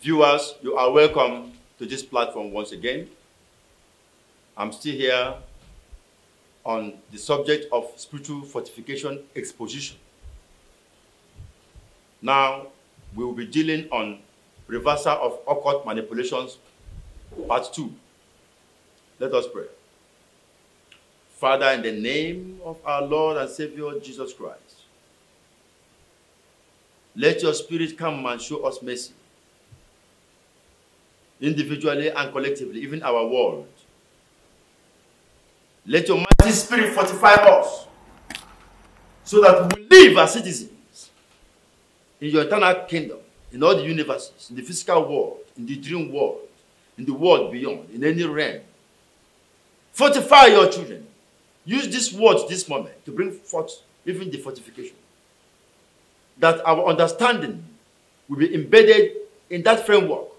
Viewers, you are welcome to this platform once again. I'm still here on the subject of spiritual fortification exposition. Now, we will be dealing on reversal of occult manipulations, part 2. Let us pray. Father, in the name of our Lord and Savior Jesus Christ, let your Spirit come and show us mercy, individually and collectively, even our world. Let your mighty Spirit fortify us so that we live as citizens in your eternal kingdom, in all the universes, in the physical world, in the dream world, in the world beyond, in any realm. Fortify your children. Use this word this moment to bring forth even the fortification, that our understanding will be embedded in that framework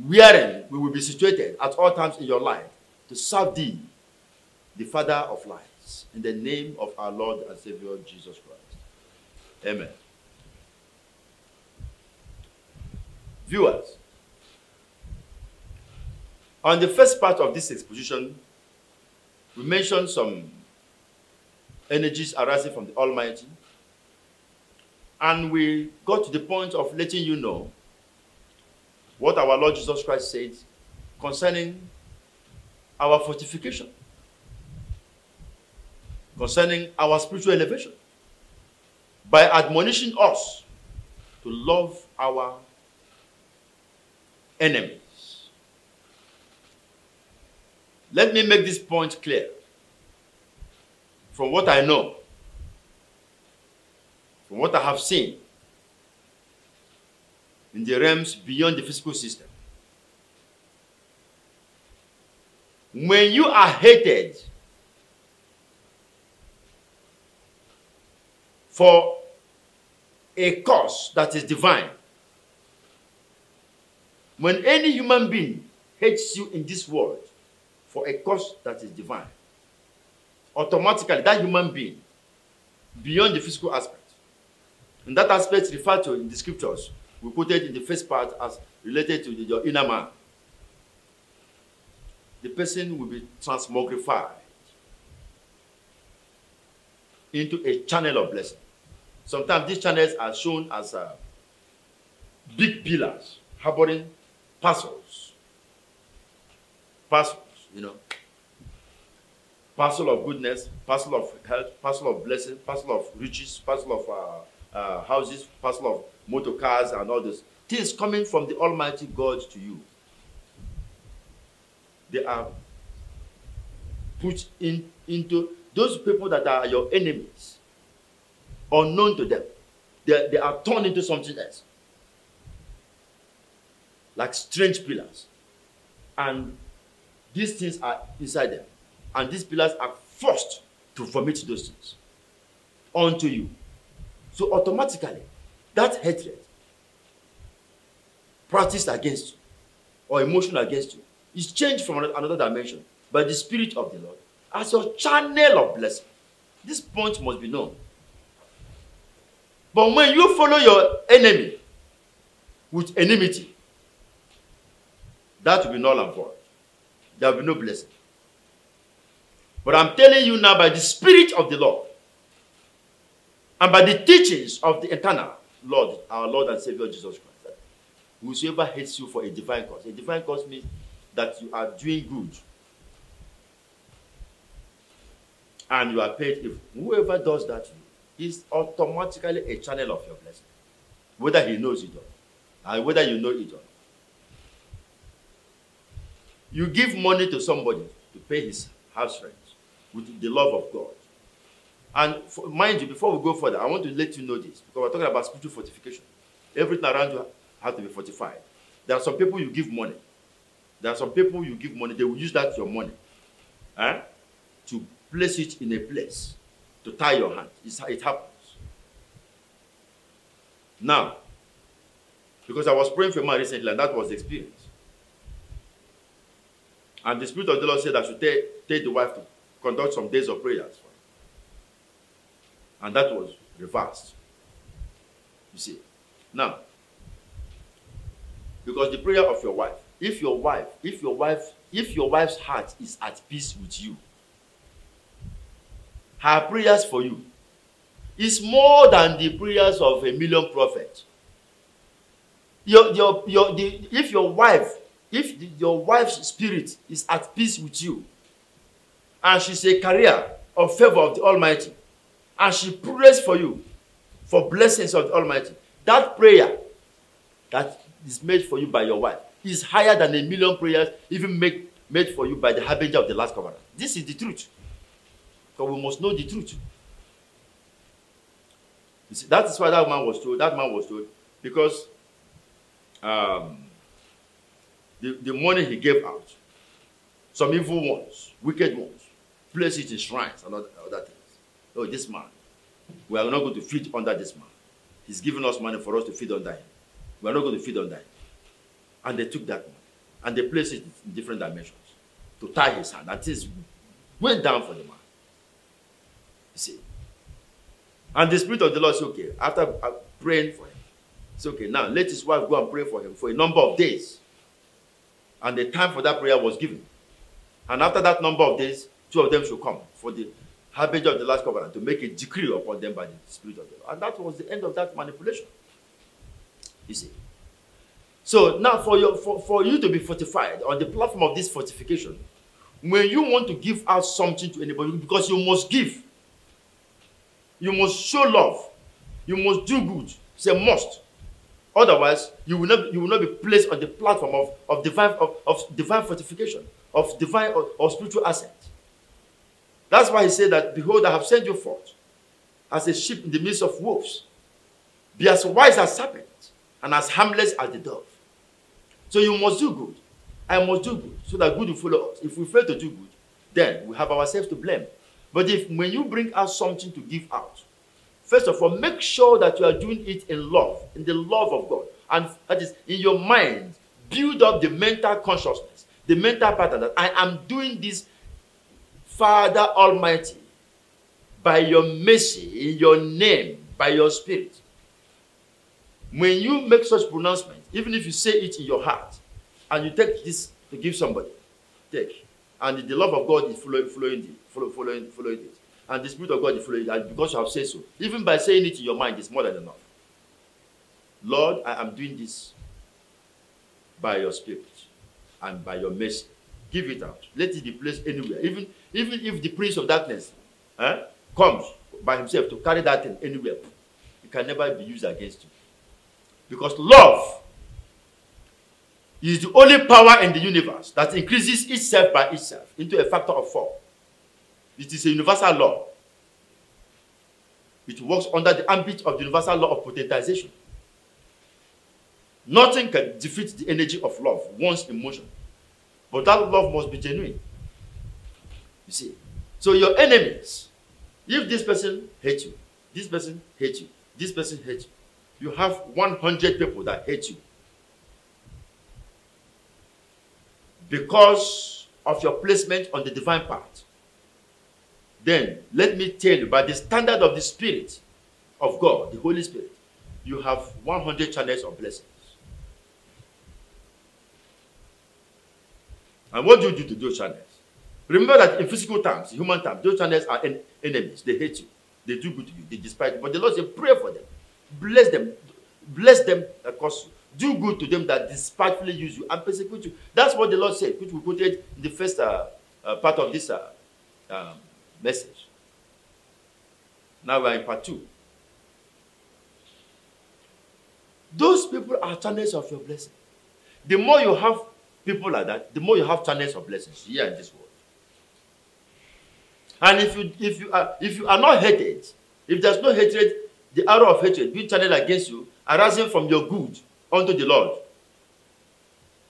wherein we will be situated at all times in your life to serve thee, the Father of lights, in the name of our Lord and Savior Jesus Christ. Amen. Viewers, on the first part of this exposition, we mentioned some energies arising from the Almighty, and we got to the point of letting you know what our Lord Jesus Christ said concerning our fortification, concerning our spiritual elevation, by admonishing us to love our enemies. Let me make this point clear. From what I know, from what I have seen in the realms beyond the physical system, when you are hated for a cause that is divine, when any human being hates you in this world for a cause that is divine, automatically that human being, beyond the physical aspect, and that aspect referred to in the scriptures, we put it in the first part as related to your inner man, the person will be transmogrified into a channel of blessing. Sometimes these channels are shown as big pillars harboring parcels, you know, parcel of goodness, parcel of health, parcel of blessing, parcel of riches, parcel of houses, parcel of motor cars, and all those things coming from the Almighty God to you. They are put into those people that are your enemies, unknown to them. They are turned into something else, like strange pillars. And these things are inside them. And these pillars are forced to vomit those things onto you. So automatically, that hatred practiced against you or emotion against you is changed from another dimension by the Spirit of the Lord as your channel of blessing. This point must be known. But when you follow your enemy with enmity, that will be null and void. There will be no blessing. But I'm telling you now by the Spirit of the Lord and by the teachings of the eternal Lord, our Lord and Savior Jesus Christ, that whosoever hates you for a divine cause means that you are doing good and you are paid evil. Whoever does that to you is automatically a channel of your blessing, whether he knows it or not, and whether you know it or not. You give money to somebody to pay his house rent with the love of God. And mind you, before we go further, I want to let you know this, because we're talking about spiritual fortification. Everything around you has to be fortified. There are some people you give money. There are some people you give money, they will use that your money to place it in a place, to tie your hand. It happens. Now, because I was praying for a man recently, and that was the experience. And the Spirit of the Lord said I should take the wife to conduct some days of prayers for him. And that was reversed. You see. Now, Because the prayer of your wife, if your wife's heart is at peace with you, her prayers for you is more than the prayers of a million prophets. If your wife's spirit is at peace with you, and she's a carrier of favor of the Almighty, and she prays for you for blessings of the Almighty, that prayer that is made for you by your wife is higher than a million prayers even made for you by the harbinger of the last covenant. This is the truth. Because we must know the truth. You see, that is why that man was told, because the money he gave out, some evil ones, wicked ones, place it in shrines and other things. Oh, this man, we are not going to feed under this man. He's giving us money for us to feed under him. We are not going to feed under him. And they took that money and they placed it in different dimensions to tie his hand. And things went down for the man. You see. And the Spirit of the Lord said, okay, after praying for him, he said, okay, now let his wife go and pray for him for a number of days. And the time for that prayer was given. And after that number of days, 2 of them should come for the harbinger of the last covenant to make a decree upon them by the Spirit of the Lord. And that was the end of that manipulation. You see. So now for you to be fortified on the platform of this fortification, when you want to give out something to anybody, because you must give, you must show love, you must do good. It's a must. Otherwise, you will not be placed on the platform of divine fortification, of divine or spiritual ascent. That's why he said that, behold, I have sent you forth as a sheep in the midst of wolves. Be as wise as serpents and as harmless as the dove. So you must do good. I must do good so that good will follow us. If we fail to do good, then we have ourselves to blame. But when you bring out something to give out, first of all, make sure that you are doing it in love, in the love of God. And that is, in your mind, build up the mental consciousness, the mental pattern that I am doing this, Father Almighty, by your mercy, in your name, by your Spirit. When you make such pronouncement, even if you say it in your heart, and you take this to give somebody, take. And the love of God is following it. And the Spirit of God is following it. And because you have said so, even by saying it in your mind, it's more than enough. Lord, I am doing this by your Spirit and by your mercy. Give it out. Let it be placed anywhere. Even if the prince of darkness comes by himself to carry that thing anywhere, it can never be used against you. Because love is the only power in the universe that increases itself by itself into a factor of 4. It is a universal law. It works under the ambit of the universal law of potentization. Nothing can defeat the energy of love once in motion. But that love must be genuine. You see. So your enemies, if this person hates you, this person hates you, this person hates you, you have 100 people that hate you. Because of your placement on the divine path. Then, let me tell you, by the standard of the Spirit of God, the Holy Spirit, you have 100 channels of blessings. And what do you do to those channels? Remember that in physical terms, in human terms, those channels are enemies. They hate you. They do good to you. They despise you. But the Lord said, pray for them. Bless them. Bless them that curse you. Do good to them that despitefully use you and persecute you. That's what the Lord said, which we quoted in the first part of this message. Now we are in part 2. Those people are channels of your blessing. The more you have people like that, the more you have channels of blessings here in this world. And if you are not hated, if there's no hatred, the arrow of hatred being channeled against you, arising from your good unto the Lord,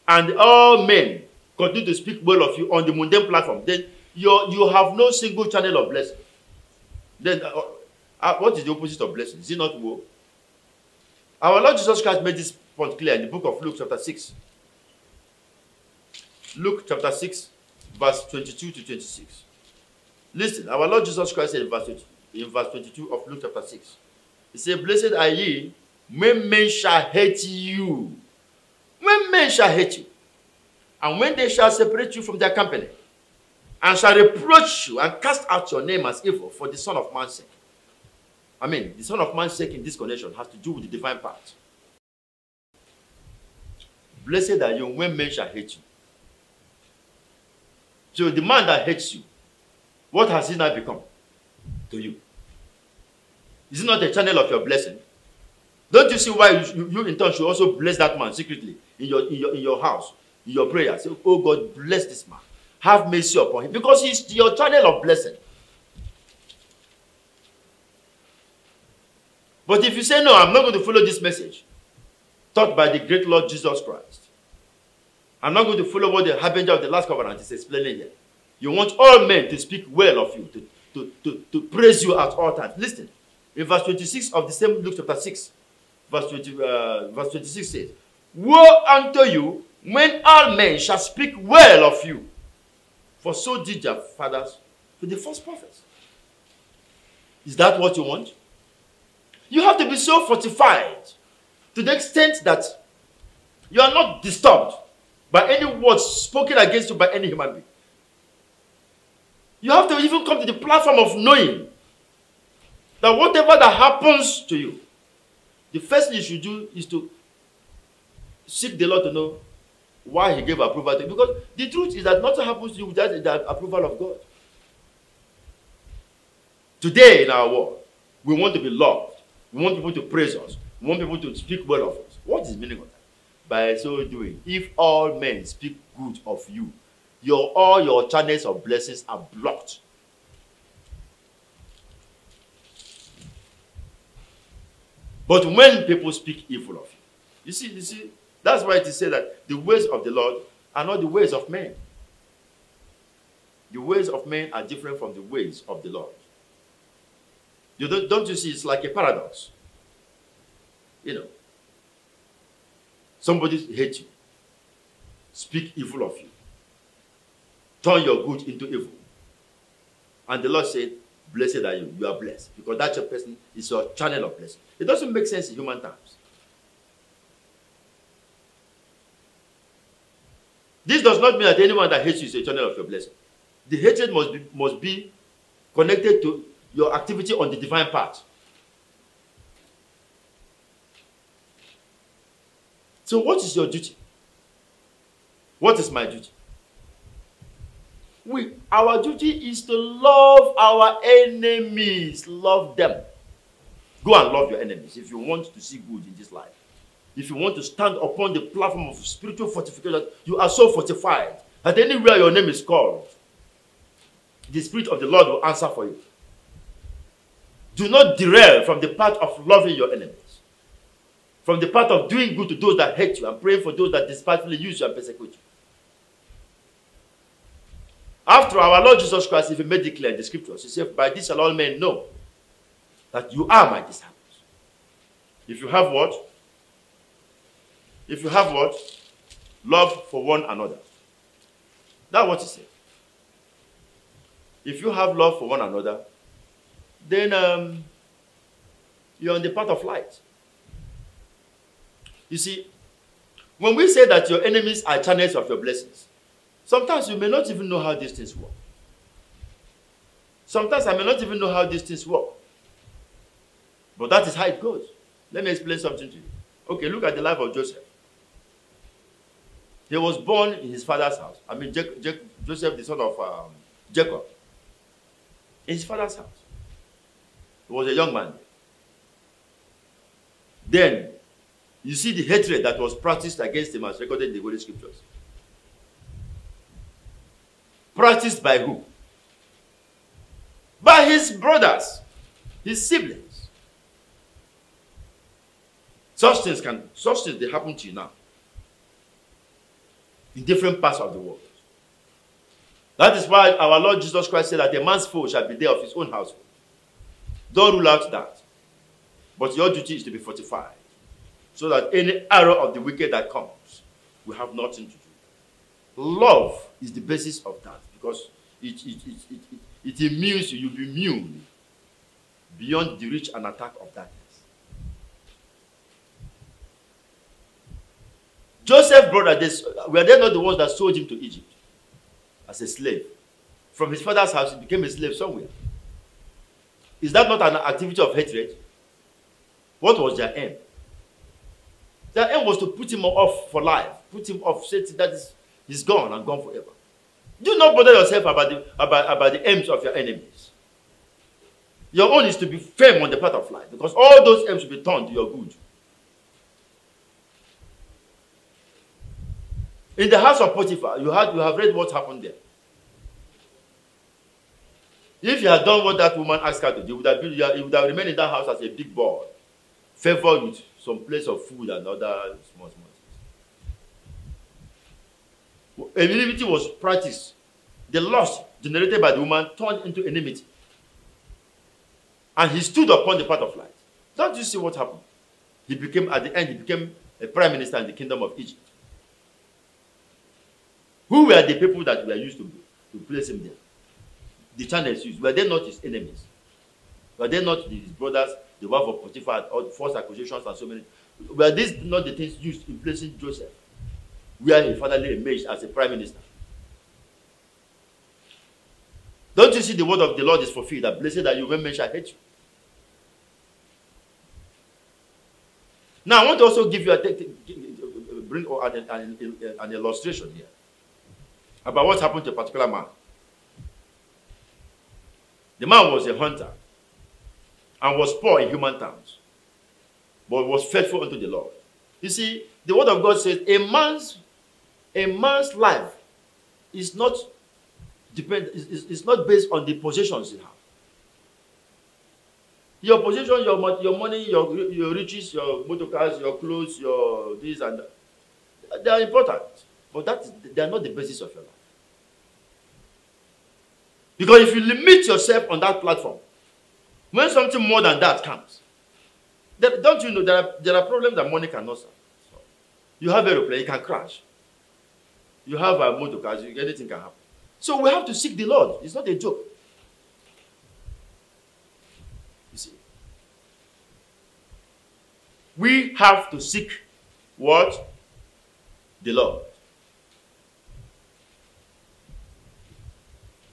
and all men continue to speak well of you on the mundane platform, then you have no single channel of blessing. Then what is the opposite of blessing? Is it not woe? Our Lord Jesus Christ made this point clear in the book of Luke chapter 6. Luke chapter 6, verse 22 to 26. Listen, our Lord Jesus Christ said in verse 22 of Luke chapter 6. He said, blessed are ye when men shall hate you When men shall hate you, and when they shall separate you from their company, and shall reproach you and cast out your name as evil for the Son of Man's sake. I mean, the Son of Man's sake in this connection has to do with the divine part. Blessed are you when men shall hate you. So the man that hates you, what has he now become to you? Is it not a channel of your blessing? Don't you see why you in turn should also bless that man secretly in your house, in your prayer? Say, oh God, bless this man. Have mercy upon him. Because he's your channel of blessing. But if you say, no, I'm not going to follow this message taught by the great Lord Jesus Christ, I'm not going to follow what the harbinger of the last covenant is explaining here. You want all men to speak well of you, to praise you at all times. Listen, in verse 26 of the same Luke chapter 6, verse 26 says, woe unto you when all men shall speak well of you, for so did your fathers to the false prophets. Is that what you want? You have to be so fortified to the extent that you are not disturbed by any words spoken against you by any human being. You have to even come to the platform of knowing that whatever that happens to you, the first thing you should do is to seek the Lord to know why he gave approval to you. Because the truth is that nothing happens to you without the approval of God. Today in our world, we want to be loved. We want people to praise us. We want people to speak well of us. What is the meaning of that? By so doing, if all men speak good of you, all your channels of blessings are blocked. But when people speak evil of you see, that's why it is said that the ways of the Lord are not the ways of men. The ways of men are different from the ways of the Lord. Don't you see, it's like a paradox. You know, somebody hates you, speak evil of you, turn your good into evil. And the Lord said, blessed are you, you are blessed. Because that your person is your channel of blessing. It doesn't make sense in human terms. This does not mean that anyone that hates you is a channel of your blessing. The hatred must be connected to your activity on the divine path. So what is your duty? What is my duty? Our duty is to love our enemies. Love them. Go and love your enemies if you want to see good in this life. If you want to stand upon the platform of spiritual fortification, you are so fortified that anywhere your name is called, the Spirit of the Lord will answer for you. Do not derail from the path of loving your enemies, from the path of doing good to those that hate you and praying for those that despitefully use you and persecute you. After our Lord Jesus Christ even made it clear in the scriptures, he said, by this shall all men know that you are my disciples. If you have what? If you have what? Love for one another. That's what he said. If you have love for one another, then you're on the path of light. You see, when we say that your enemies are channels of your blessings, sometimes you may not even know how these things work. Sometimes I may not even know how these things work. But that is how it goes. Let me explain something to you. Okay, look at the life of Joseph. He was born in his father's house. I mean, Joseph, the son of Jacob. In his father's house. He was a young man. Then, you see the hatred that was practiced against him as recorded in the Holy Scriptures. Practiced by who? By his brothers, his siblings. Such things they happen to you now. In different parts of the world. That is why our Lord Jesus Christ said that a man's foe shall be there of his own household. Don't rule out that. But your duty is to be fortified, so that any arrow of the wicked that comes will have nothing to do. Love is the basis of that, because it immunes you. You'll be immune beyond the reach and attack of darkness. Joseph's brothers, were they not the ones that sold him to Egypt as a slave? From his father's house, he became a slave somewhere. Is that not an activity of hatred? What was their aim? Their aim was to put him off for life, put him off, say that he's gone and gone forever. Do not bother yourself about the aims of your enemies. Your own is to be firm on the path of life, because all those aims will be turned to your good. In the house of Potiphar, you have read what happened there. If you had done what that woman asked her to do, you would have remained in that house as a big boy, favored with some place of food and other small things. Enmity was practiced. The lust generated by the woman turned into enmity. And he stood upon the path of light. Don't you see what happened? At the end, he became a prime minister in the kingdom of Egypt. Who were the people that were used to place him there? The channels used. Were they not his enemies? Were they not his brothers, the wife of Potiphar, all the false accusations and so many? Were these not the things used in placing Joseph, where he finally emerged as a prime minister? Don't you see the word of the Lord is fulfilled, that blessed are you when men shall hate you? Now, I want to also give you bring an illustration here about what happened to a particular man. The man was a hunter and was poor in human terms, but was faithful unto the Lord. You see, the word of God says a man's life is not based on the possessions you have. Your possession, your money, your riches, your motor cars, your clothes, your this and that, they are important, but they are not the basis of your life. Because if you limit yourself on that platform, when something more than that comes, don't you know there are problems that money cannot solve? So, you have an aeroplane, it can crash. You have a motor car, anything can happen. So we have to seek the Lord. It's not a joke. You see, we have to seek what? The Lord.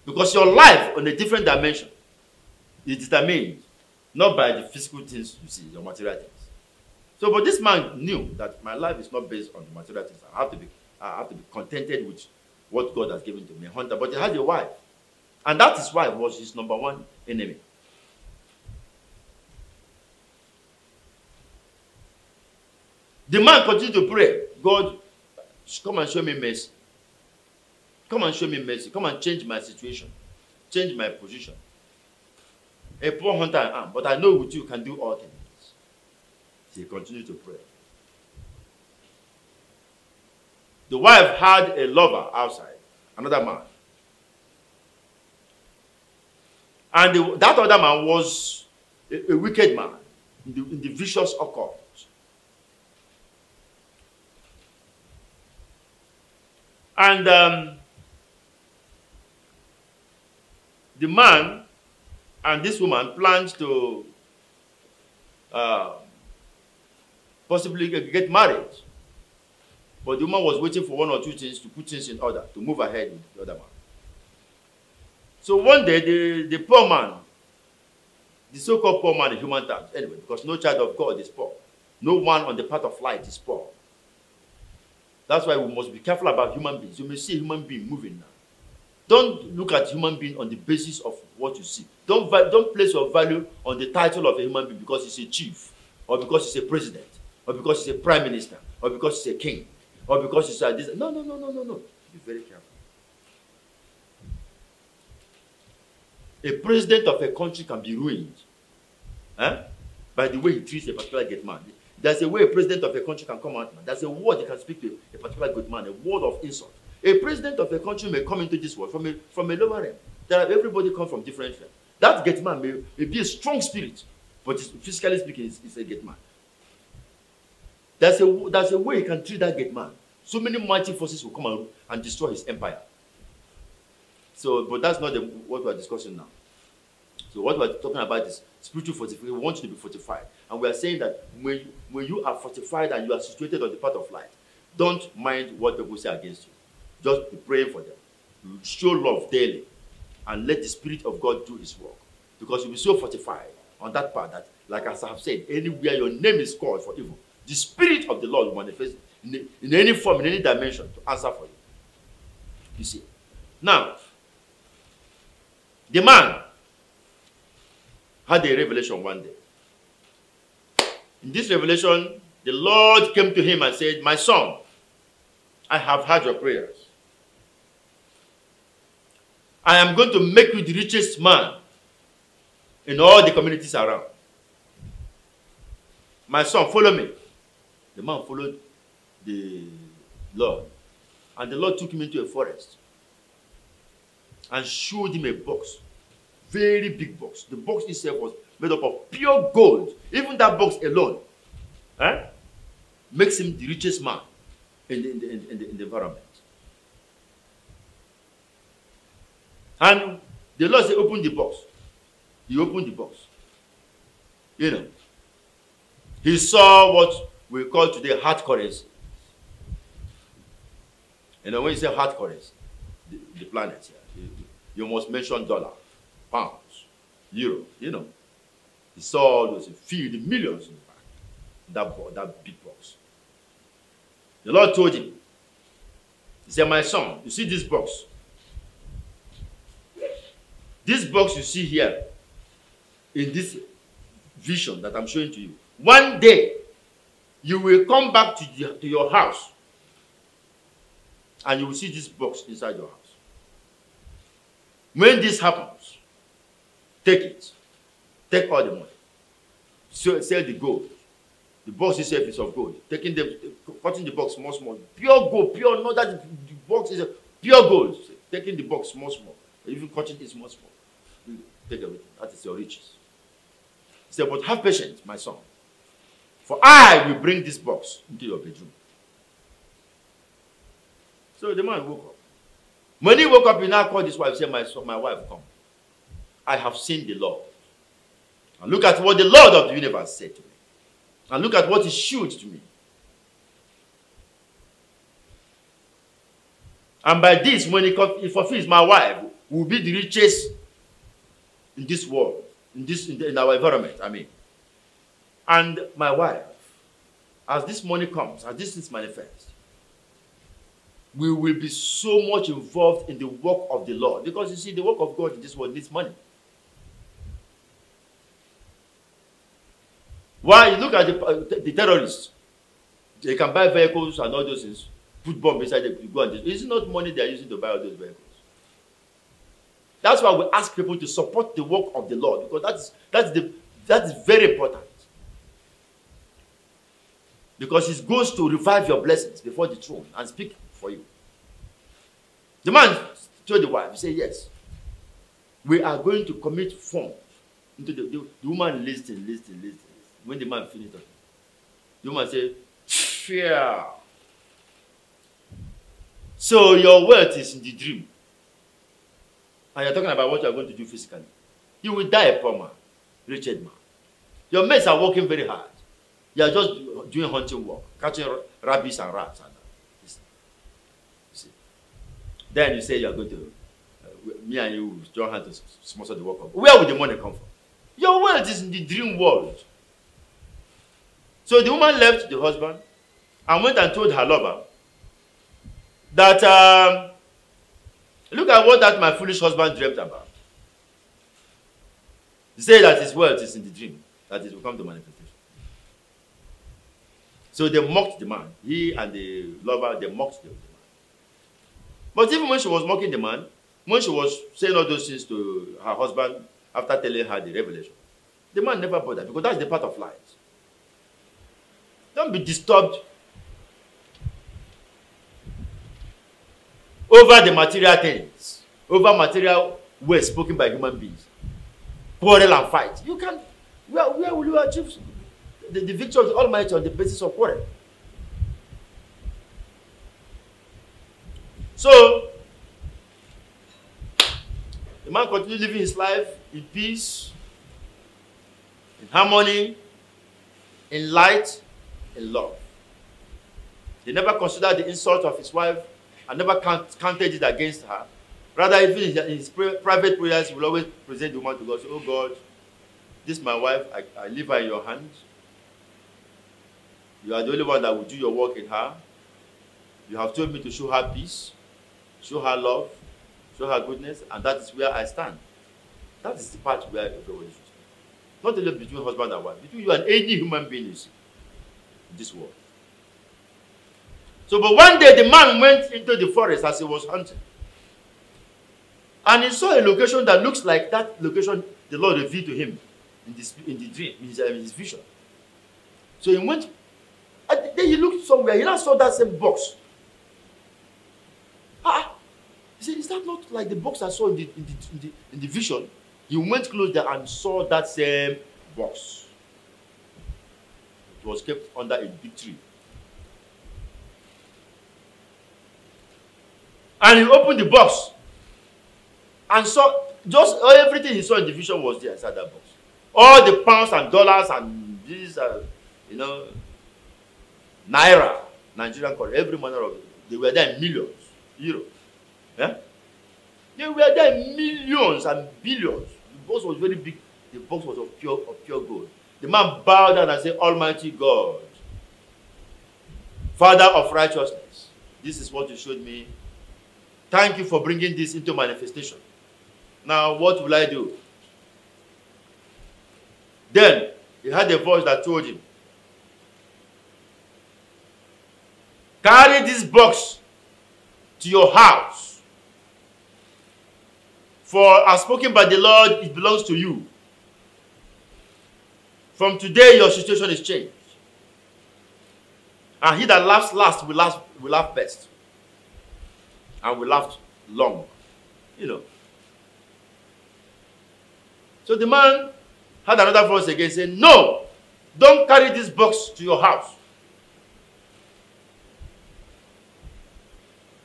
Because your life on a different dimension is determined not by the physical things you see, your material things. So, but this man knew that my life is not based on the material things. I have to be contented with what God has given to me. Hunter, but he had a wife. And that his wife was his number one enemy. The man continued to pray, God, come and show me mercy. Come and show me mercy. Come and change my situation. Change my position. A poor hunter I am, but I know with you can do all things. So he continued to pray. The wife had a lover outside, another man. And that other man was a wicked man in the vicious occult. And the man and this woman planned to possibly get married. But the woman was waiting for one or two things to put things in order, to move ahead with the other man. So one day, the poor man, the so-called poor man in human terms, anyway, because no child of God is poor. No one on the path of light is poor. That's why we must be careful about human beings. You may see a human being moving now. Don't look at human being on the basis of what you see. Don't place your value on the title of a human being because he's a chief, or because he's a president, or because he's a prime minister, or because he's a king, or because he's a this. No. Be very careful. A president of a country can be ruined by the way he treats a particular great man. There's a way a president of a country can come out. There's a word he can speak to a particular good man, a word of insult. A president of a country may come into this world from a lower realm. Everybody comes from different realms. That great man may be a strong spirit, but physically speaking, he's a great man. There's a way he can treat that great man. So many mighty forces will come out and destroy his empire. So, but that's not what we're discussing now. So what we're talking about is spiritual fortification. We want you to be fortified. And we are saying that when you are fortified and you are situated on the path of light, Don't mind what people say against you. Just be praying for them. Show love daily. And let the Spirit of God do His work. Because you'll be so fortified on that part that, like as I have said, anywhere your name is called for evil, the Spirit of the Lord will manifest in any form, in any dimension to answer for you. You see. Now, the man had a revelation one day. In this revelation, the Lord came to him and said, "My son, I have heard your prayers. I am going to make you the richest man in all the communities around. My son, follow me." The man followed the Lord. And the Lord took him into a forest and showed him a box. Very big box. The box itself was made up of pure gold. Even that box alone makes him the richest man in the environment. And the Lord said, "Open the box." He opened the box. You know, he saw what we call today hard currency. You know, when you say hard currency, the planet here, you must mention dollar, pounds, euro. You know, he saw those filled millions in that big box. The Lord told him, He said, "My son, you see this box? This box you see here, in this vision that I'm showing to you, one day you will come back to your house and you will see this box inside your house. When this happens, take it. Take all the money. Sell the gold. The box itself is of gold. Cutting the box small. Pure gold, pure, not that the box is pure gold. Taking the box small. Even cutting it small. Take everything. That is your riches. He said, "But have patience, my son. For I will bring this box into your bedroom." So the man woke up. When he woke up, he now called his wife and said, "My wife, come. I have seen the Lord. And look at what the Lord of the universe said to me. And look at what he showed to me. And by this, when he fulfills, my wife will be the richest in this world, in our environment, I mean. And my wife, as this money comes, as this is manifest, we will be so much involved in the work of the Lord. Because you see, the work of God in this world needs money. Why? You look at the terrorists. They can buy vehicles and all those things. Put bombs inside them. You go and it's not money they are using to buy all those vehicles. That's why we ask people to support the work of the Lord. Because that is very important. Because it goes to revive your blessings before the throne and speak for you. The man told the wife, he said, "Yes, we are going to commit funds into the woman listened. When the man finished talking, the woman said, "Fear. So your wealth is in the dream. And you're talking about what you're going to do physically. You will die a poor man, wretched man. Your mates are working very hard. You are just doing hunting work, catching rabbits and rats. And see. Then you say you are going to, me and you join hands to sponsor the work. Where will the money come from? Your wealth is in the dream world." So the woman left the husband and went and told her lover that, "Look at what that my foolish husband dreamt about. He said that his wealth is in the dream, that it will come to manifestation." So they mocked the man. He and the lover, they mocked the man. But even when she was mocking the man, when she was saying all those things to her husband after telling her the revelation, the man never bothered, because that's the part of life. Don't be disturbed over the material things, over material words spoken by human beings. Quarrel and fight. You can, where will you achieve the victory of the Almighty on the basis of quarrel? So, the man continued living his life in peace, in harmony, in light, in love. He never considered the insult of his wife and never counted it against her. Rather, even in his private prayers, he will always present the woman to God. Say, oh God, this is my wife. I leave her in your hands. You are the only one that will do your work in her. You have told me to show her peace, show her love, show her goodness, and that is where I stand. That is the part where everyone should stand. Not only between husband and wife, between you and any human being you see in this world. So, but one day the man went into the forest as he was hunting. And he saw a location that looks like that location the Lord revealed to him in the dream, in his vision. So he went, and then he looked somewhere, he now saw that same box. He said, is that not like the box I saw in the vision? He went close there and saw that same box. It was kept under a big tree. And he opened the box and saw just everything he saw in the vision was there inside that box. All the pounds and dollars and these, naira, Nigerian currency, every manner of it. They were there in millions, euros. Yeah? They were there in millions and billions. The box was very big. The box was of pure gold. The man bowed down and said, Almighty God, Father of righteousness, this is what you showed me. Thank you for bringing this into manifestation. Now, what will I do? Then, he heard a voice that told him, carry this box to your house. For as spoken by the Lord, it belongs to you. From today, your situation is changed. And he that laughs last will laugh best. And will laugh long. So the man had another voice again saying, no, don't carry this box to your house.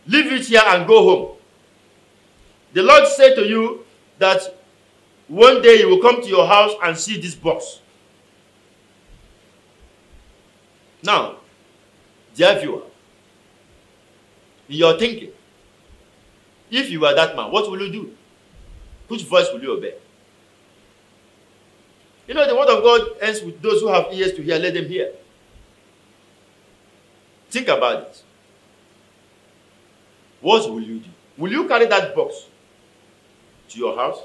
Leave it here and go home. The Lord said to you that one day you will come to your house and see this box. Now, dear viewer, in your thinking, if you are that man, what will you do? Which voice will you obey? The word of God ends with those who have ears to hear, let them hear. Think about it. What will you do? Will you carry that box to your house,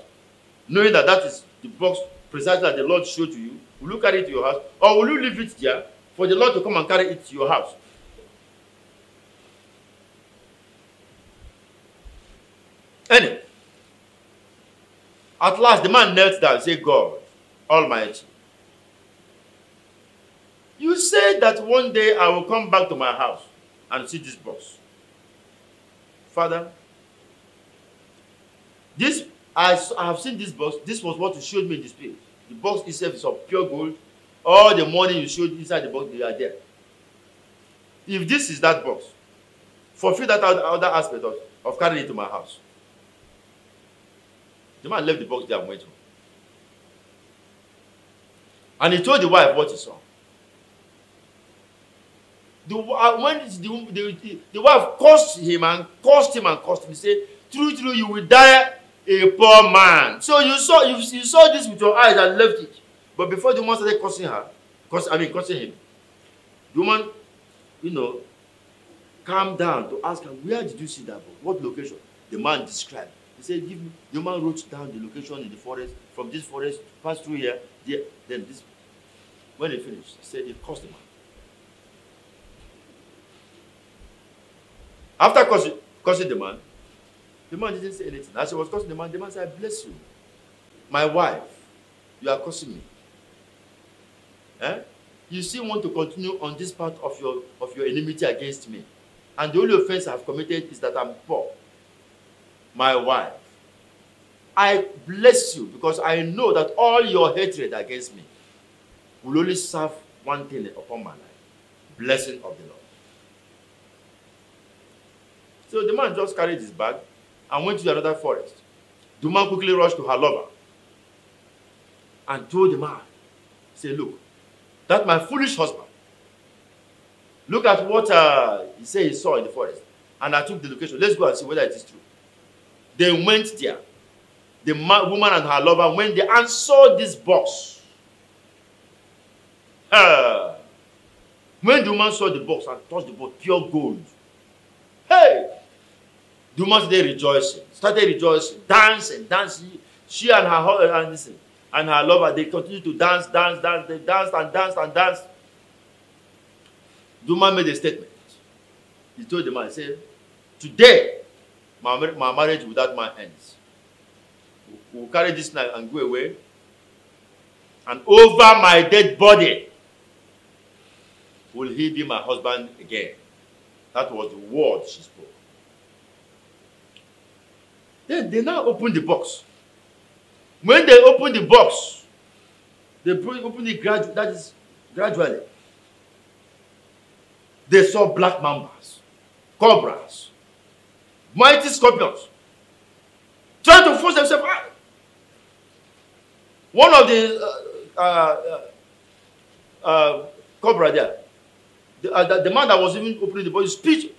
knowing that that is the box precisely that the Lord showed to you? Will you carry it to your house? Or will you leave it there for the Lord to come and carry it to your house? Anyway, at last the man knelt down and said, God Almighty, you said that one day I will come back to my house and see this box. Father, I have seen this box. This was what you showed me in the spirit. The box itself is of pure gold. All the money you showed inside the box, they are there. If this is that box, fulfill that other aspect of carrying it to my house. The man left the box there and went home. And he told the wife what he saw. The wife cursed him and cursed him and cursed him. He said, true, you will die a poor man. So you saw this with your eyes and left it. But before the woman started cursing him, the woman, calmed down to ask her, where did you see that book? What location? The man described. He said, give me. The man wrote down the location in the forest. From this forest, pass through here, there, then this. When he finished, he said, it cost the man. After cursing the man didn't say anything. As he was cursing the man said, I bless you. My wife, you are cursing me. You still want to continue on this part of your enmity against me. And the only offense I have committed is that I'm poor. My wife, I bless you because I know that all your hatred against me will only serve one thing upon my life. Blessing of the Lord. So the man just carried his bag and went to another forest. The man quickly rushed to her lover and told the man, say, look, that my foolish husband Look at what he said he saw in the forest. And I took the location. Let's go and see whether it is true. They went there. The woman and her lover went there and saw this box. When the woman saw the box and touched the box, pure gold. Hey! The woman started rejoicing, dancing. She and her lover, they continued to dance. They danced. The woman made a statement. He told the man, he said, today, my marriage without my ends. We'll carry this knife and go away. And over my dead body will he be my husband again. That was the word she spoke. Then they now opened the box. When they opened the box, they opened it gradually. They saw black mambas, cobras, mighty scorpions, trying to force themselves out. One of the cobra there, the man that was even opening the box, spit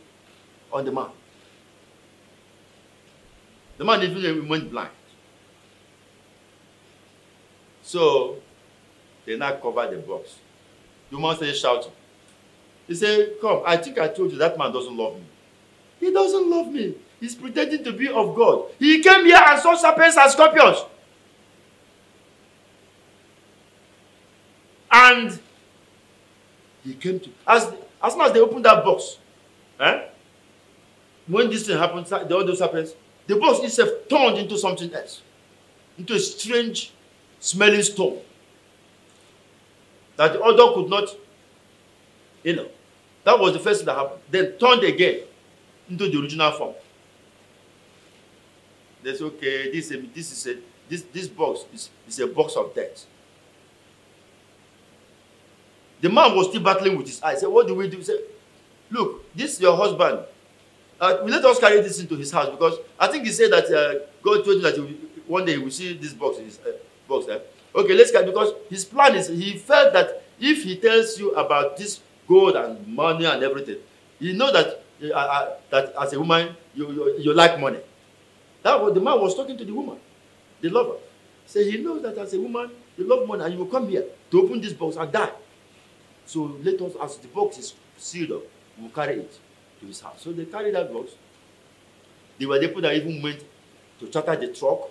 on the man. The man even went blind. So they now covered the box. The man started shouting. He said, come, I think I told you that man doesn't love me. He doesn't love me. He's pretending to be of God. He came here and saw serpents and scorpions. And he came to, as soon as they opened that box, when this thing happened, all those serpents, the box itself turned into something else. Into a strange smelling stone. That the odor could not, that was the first thing that happened. Then turned again into the original form. They said, okay, this box is a box of death. The man was still battling with his eyes. He said, what do we do? He said, look, this is your husband. Let us carry this into his house, because I think he said that God told him that one day he will see this box in his box there. Okay, let's carry, because his plan is, he felt that if he tells you about this gold and money and everything, you know that that as a woman you like money. That was the man was talking to the woman, the lover. So he knows that as a woman you love money and you will come here to open this box and die. So let us, as the box is sealed up, we'll carry it to his house. So they carried that box. They were the people that even went to charter the truck,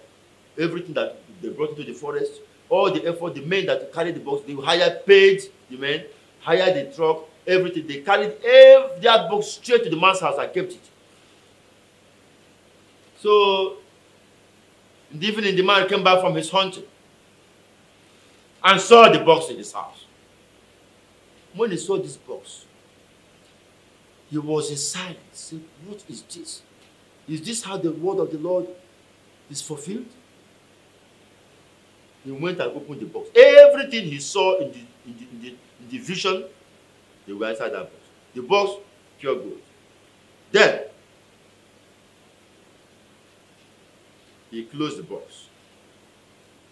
everything that they brought into the forest, all the effort, the men that carried the box, they hired, paid the men, hired the truck, everything. They carried that box straight to the man's house and kept it. So, in the evening, the man came back from his hunting and saw the box in his house. When he saw this box, he was in silence. He said, what is this? Is this how the word of the Lord is fulfilled? He went and opened the box. Everything he saw in the vision, they were inside that box. The box, pure gold. Then, he closed the box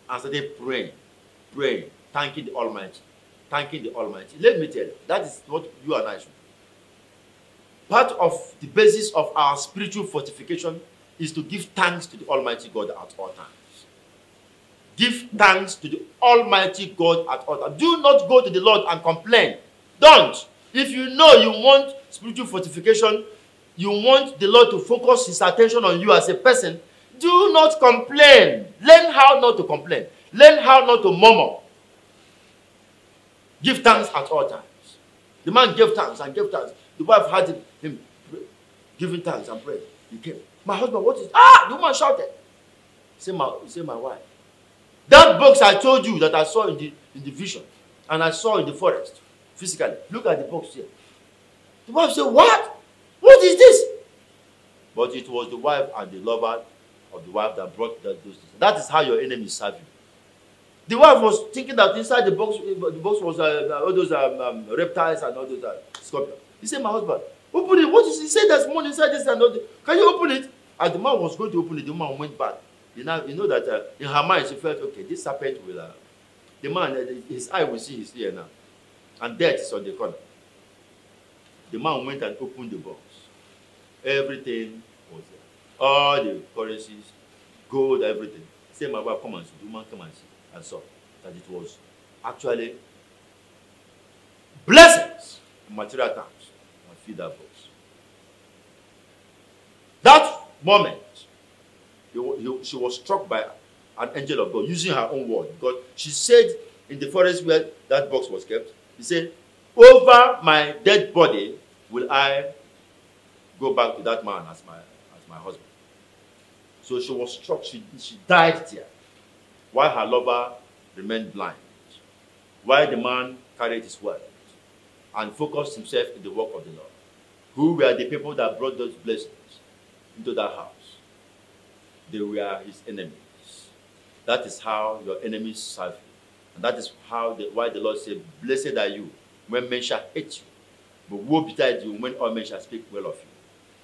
and started praying, thanking the Almighty. Let me tell you, that is what you and I should do. Part of the basis of our spiritual fortification is to give thanks to the Almighty God at all times. Give thanks to the Almighty God at all times. Do not go to the Lord and complain. Don't. If you know you want spiritual fortification, you want the Lord to focus his attention on you as a person, do not complain. Learn how not to complain. Learn how not to murmur. Give thanks at all times. The man gave thanks and gave thanks. The wife had him giving thanks and praying. He came. My husband, what is... The woman shouted. Say my wife. That box I told you that I saw in the vision, and I saw in the forest, physically. Look at the box here. The wife said, what? What is this? But it was the wife and the lover of the wife that brought those things. That is how your enemies serve you. The wife was thinking that inside the box was all those reptiles and all those scorpions. He said, my husband, open it. What is it? He said there's money inside this and all that. Can you open it? And the man was going to open it. The woman went back. You know that in her mind she felt, okay, this serpent will... the man, his eye will see his ear now. And death is on the corner. The man went and opened the box. Everything was there. All the currencies, gold, everything. He said, my wife, come and see. The woman come and see. And saw that it was actually blessings in material terms. And feed that box. That moment, she was struck by an angel of God using her own word. God, she said in the forest where that box was kept, he said, over my dead body will I go back to that man as my husband. So she was struck. She died there while her lover remained blind, while the man carried his wealth and focused himself in the work of the Lord. Who were the people that brought those blessings into that house? They were his enemies. That is how your enemies serve you. And that is why the Lord said, blessed are you when men shall hate you, but woe betide you when all men shall speak well of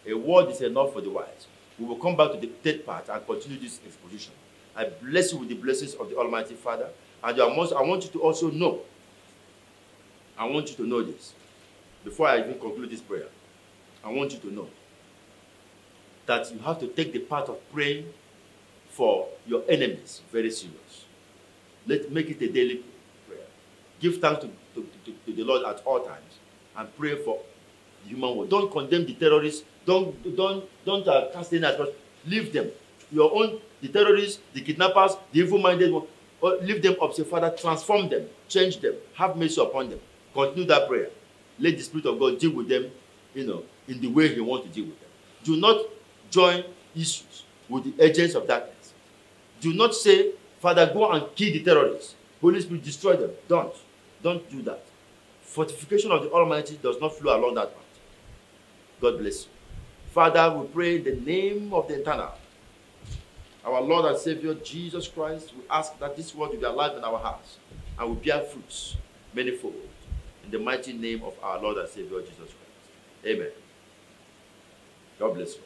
you. A word is enough for the wise. We will come back to the third part and continue this exposition. I bless you with the blessings of the Almighty Father. And I want you to also know, I want you to know this, before I even conclude this prayer, I want you to know that you have to take the part of praying for your enemies very serious. Make it a daily prayer. Give thanks to the Lord at all times and pray for the human world. Don't condemn the terrorists. Don't cast any aspersion. Leave them. Your own, the terrorists, the kidnappers, the evil-minded one, leave them up. Say, Father, transform them, change them, have mercy upon them. Continue that prayer. Let the Spirit of God deal with them, in the way He wants to deal with them. Do not join issues with the agents of darkness. Do not say, Father, go and kill the terrorists. Holy Spirit, destroy them. Don't do that. Fortification of the Almighty does not flow along that path. God bless you. Father, we pray in the name of the Eternal, our Lord and Savior, Jesus Christ. We ask that this word will be alive in our hearts and will bear fruits manifold. In the mighty name of our Lord and Savior, Jesus Christ. Amen. God bless you.